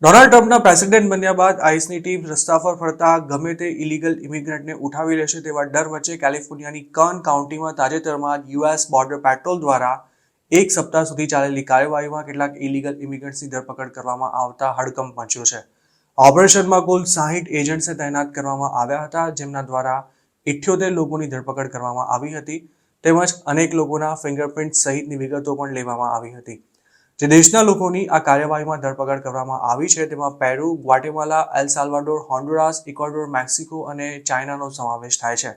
Donald ટ્રમ્પના president બન્યા બાદ આઈસની ટીમ રસ્તા પર ફરતા ગમે તે ઇલીગલ ઇમિગ્રન્ટને ઉઠાવી લેશે તેવા ડર વચ્ચે કેલિફોર્નિયાની કર્ન કાઉન્ટીમાં તાજેતરમાં યુએસ બોર્ડર પેટ્રોલ દ્વારા એક સપ્તાહ સુધી ચાલેલી કાર્યવાહીમાં કેટલાક ઇલીગલ ઇમિગ્રન્ટ્સની ધરપકડ કરવામાં આવતા હડકંપ મચ્યો છે. ઓપરેશનમાં કુલ 60 એજન્ટ્સને તૈનાત કરવામાં આવ્યા હતા, જેમના દ્વારા 78 લોકોની ધરપકડ કરવામાં આવી હતી તેમજ અનેક લોકોના ફિંગરપ્રિન્ટ સહિતની વિગતો પણ લેવામાં આવી હતી. જે દેશના લોકોની આ કાર્યવાહીમાં ધરપકડ કરવામાં આવી છે તેમાં Peru, Guatemala, El Salvador, હોન્ડુરાસ, equator, Mexico અને ચાઇનાનો સમાવેશ થાય છે.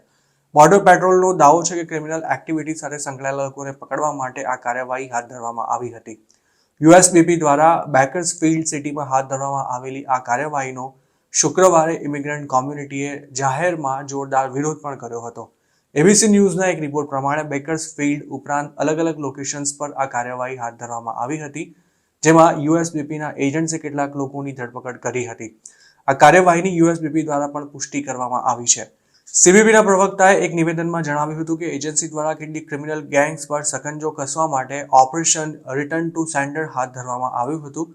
બોર્ડર પેટ્રોલનો દાવો છે કે ક્રિમિનલ એક્ટિવિટી સાથે સંકળાયેલા લોકોને પકડવા માટે આ કાર્યવાહી હાથ ધરવામાં આવી હતી. યુએસબીપી દ્વારા બેકર્સફિલ્ડ સિટીમાં હાથ ધરવામાં આવેલી આ કાર્યવાહીનો શુક્રવારે ઇમિગ્રન્ટ કોમ્યુનિટીએ જાહેરમાં જોરદાર વિરોધ પણ કર્યો હતો. એબીસી ન્યૂઝના એક રિપોર્ટ પ્રમાણે બેકર્સફિલ્ડ ઉપરાંત અલગ અલગ લોકેશન્સ પર આ કાર્યવાહી હાથ ધરવામાં આવી હતી, જેમાં યુએસબીપીના એજન્ટ્સે કેટલાક લોકોની ધરપકડ કરી હતી. આ કાર્યવાહીની યુએસબીપી દ્વારા પણ પુષ્ટિ કરવામાં આવી છે. સીબીપીના પ્રવક્તાએ એક નિવેદનમાં જણાવ્યું હતું કે એજન્સી દ્વારા કેટલીક ક્રિમિનલ ગેંગ્સ પર સકંજો કસવા માટે ઓપરેશન રિટર્ન ટુ સેન્ડર હાથ ધરવામાં આવ્યું હતું,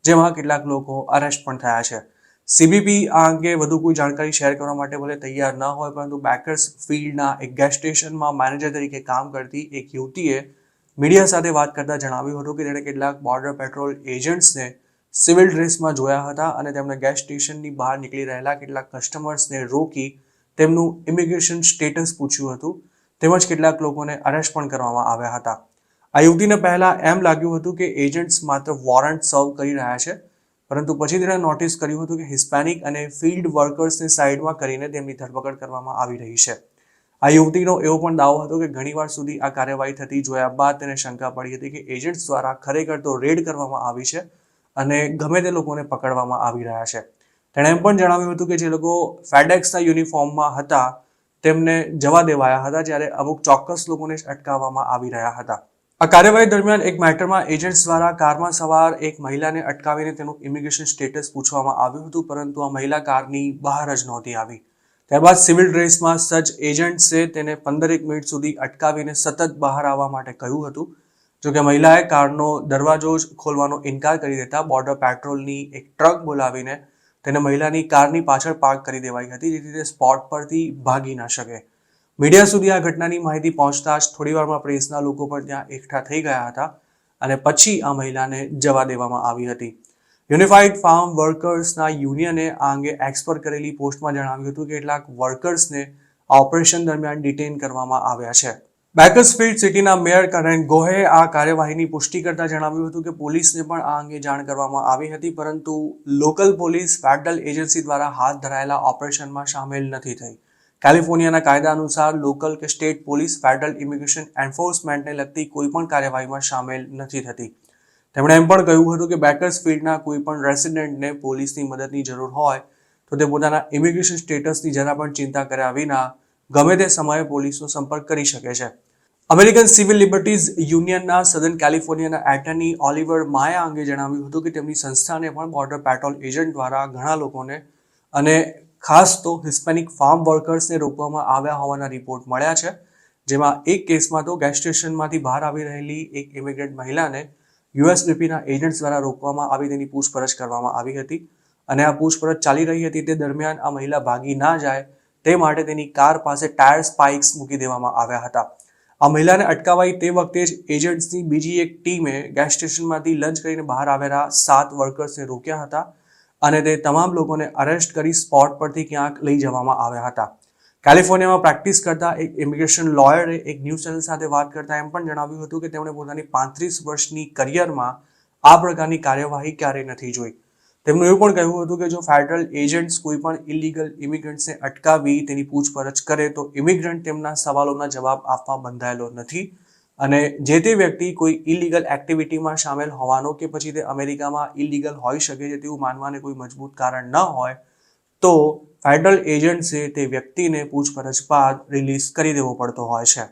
જેમાં કેટલાક લોકો અરેસ્ટ પણ થયા છે. સીબીપી આ અંગે વધુ કોઈ જાણકારી શેર કરવા માટે ભલે તૈયાર ન હોય, પરંતુ બેકર્સફિલ્ડના એક ગેસ સ્ટેશનમાં મેનેજર તરીકે કામ કરતી એક યુવતીએ મીડિયા સાથે વાત કરતા જણાવ્યું હતું કે તેણે કેટલાક બોર્ડર પેટ્રોલ એજન્ટ્સને સિવિલ ડ્રેસમાં જોયા હતા અને તેમણે ગેસ સ્ટેશનની બહાર નીકળી રહેલા કેટલાક કસ્ટમર્સને રોકી તેમનું ઇમિગ્રેશન સ્ટેટસ પૂછ્યું હતું તેમજ કેટલાક લોકોને અરેસ્ટ પણ કરવામાં આવ્યા હતા. આ યુવતીને પહેલા એમ લાગ્યું હતું કે એજન્ટ્સ માત્ર વોરંટ સર્વ કરી રહ્યા છે, પરંતુ પછી તેણે નોટિસ કર્યું હતું કે હિસ્પેનિક અને ફિલ્ડ વર્કર્સને સાઇડમાં કરીને તેમની ધરપકડ કરવામાં આવી રહી છે. આ યુવતીનો એવો પણ દાવો હતો કે ઘણીવાર સુધી આ કાર્યવાહી થતી જોયા બાદ તેને શંકા પડી હતી કે એજન્ટ્સ દ્વારા ખરેખર તો રેડ કરવામાં આવી છે અને ગમે તે લોકોને પકડવામાં આવી રહ્યા છે. તેણે એમ પણ જણાવ્યું હતું કે જે લોકો ફેડેક્સના યુનિફોર્મમાં હતા તેમને જવા દેવાયા હતા, જ્યારે અમુક ચોક્કસ લોકોને અટકાવવામાં આવી રહ્યા હતા. આ કાર્યવાહી દરમિયાન એક મેટરમાં એજન્ટ્સ દ્વારા કારમાં સવાર એક મહિલાને અટકાવીને તેનું ઇમિગ્રેશન સ્ટેટસ પૂછવામાં આવ્યું હતું, પરંતુ આ મહિલા કારની બહાર જ નહોતી આવી. ત્યારબાદ સિવિલ ડ્રેસમાં સજ્જ એજન્ટ્સે તેને 15 મિનિટ સુધી અટકાવીને સતત બહાર આવવા માટે કહ્યું હતું. જોકે મહિલાએ કારનો દરવાજો જ ખોલવાનો ઇનકાર કરી દેતા બોર્ડર પેટ્રોલની એક ટ્રક બોલાવીને તેને મહિલાની કારની પાછળ પાર્ક કરી દેવાઈ હતી, જેથી તે સ્પોટ પરથી ભાગી ન શકે. મીડિયા સુધી આ ઘટનાની માહિતી પહોંચતા જ થોડીવારમાં પ્રેસના લોકો પણ ત્યાં એકઠા થઈ ગયા હતા અને પછી આ મહિલાને જવા દેવામાં આવી હતી. યુનિફાઈડ ફાર્મ વર્કર્સના યુનિયને આ અંગે એક્સ પર કરેલી પોસ્ટમાં જણાવ્યું હતું કે કેટલાક વર્કર્સને ઓપરેશન દરમિયાન ડિટેન કરવામાં આવ્યા છે. બેકર્સફિલ્ડ સિટીના મેયર કરેન ગોહે આ કાર્યવાહીની પુષ્ટિ કરતા જણાવ્યું હતું કે પોલીસને પણ આ અંગે જાણ કરવામાં આવી હતી, પરંતુ લોકલ પોલીસ ફેડરલ એજન્સી દ્વારા હાથ ધરાયેલા ઓપરેશનમાં સામેલ નથી થઈ. કેલિફોર્નિયાના કાયદા અનુસાર લોકલ કે સ્ટેટ પોલીસ ફેડરલ ઇમિગ્રેશન એન્ફોર્સમેન્ટને લગતી કોઈપણ કાર્યવાહીમાં સામેલ નથી થતી. તેમણે એમ પણ કહ્યું હતું કે બેકર્સફિલ્ડના કોઈપણ રેસિડેન્ટને પોલીસની મદદની જરૂર હોય તો તે પોતાના ઇમિગ્રેશન સ્ટેટસની જરા પણ ચિંતા કર્યા વિના ગમે તે સમયે પોલીસનો સંપર્ક કરી શકે છે. અમેરિકન સિવિલ લિબર્ટીઝ યુનિયનના સધન કેલિફોર્નિયાના એટર્ની ઓલિવર માયા અંગે જણાવ્યું હતું કે તેમની સંસ્થાને પણ બોર્ડર પેટ્રોલ એજન્ટ દ્વારા ઘણા લોકોને અને ખાસ તો હિસ્પેનિક ફાર્મ વર્કર્સને રોકવામાં આવ્યા હોવાના રિપોર્ટ મળ્યા છે, જેમાં એક કેસમાં તો ગેસ સ્ટેશનમાંથી બહાર આવી રહેલી એક ઇમિગ્રન્ટ મહિલાને યુએસબીપીના એજન્ટ્સ દ્વારા રોકવામાં આવી તેની પૂછપરછ કરવામાં આવી હતી અને આ પૂછપરછ ચાલી રહી હતી તે દરમિયાન આ મહિલા ભાગી ના જાય તે માટે તેની કાર પાસે ટાયર સ્પાઇક્સ મૂકી દેવામાં આવ્યા હતા. આ મહિલાને અટકાવાઈ તે વખતે જ એજન્ટ્સની બીજી એક ટીમે ગેસ સ્ટેશનમાંથી લંચ કરીને બહાર આવેલા 7 વર્કર્સને રોક્યા હતા અને તે તમામ લોકોને અરેસ્ટ કરી સ્પોટ પરથી ક્યાંક લઈ જવામાં આવ્યા હતા. કેલિફોર્નિયામાં પ્રેક્ટિસ કરતા એક ઇમિગ્રેશન લોયરે એક ન્યૂઝ ચેનલ સાથે વાત કરતા એમ પણ જણાવ્યું હતું કે તેમણે પોતાની 35 વર્ષની કરિયરમાં આ પ્રકારની કાર્યવાહી ક્યારેય નથી જોઈ. તેમનું એવું પણ કહ્યું હતું કે જો ફેડરલ એજન્ટ્સ કોઈ પણ ઇલીગલ ઇમિગ્રન્ટ્સને અટકાવી તેની પૂછપરછ કરે તો ઇમિગ્રન્ટ તેમના સવાલોના જવાબ આપવા બંધાયેલો નથી અને જે તે વ્યક્તિ કોઈ ઇલીગલ એક્ટિવિટીમાં સામેલ હોવાનો કે પછી તે અમેરિકામાં ઇલીગલ હોઈ શકે છે તેવું માનવાને કોઈ મજબૂત કારણ ન હોય તો ફેડરલ એજન્ટ્સે તે વ્યક્તિને પૂછપરછ બાદ રિલીઝ કરી દેવો પડતો હોય છે.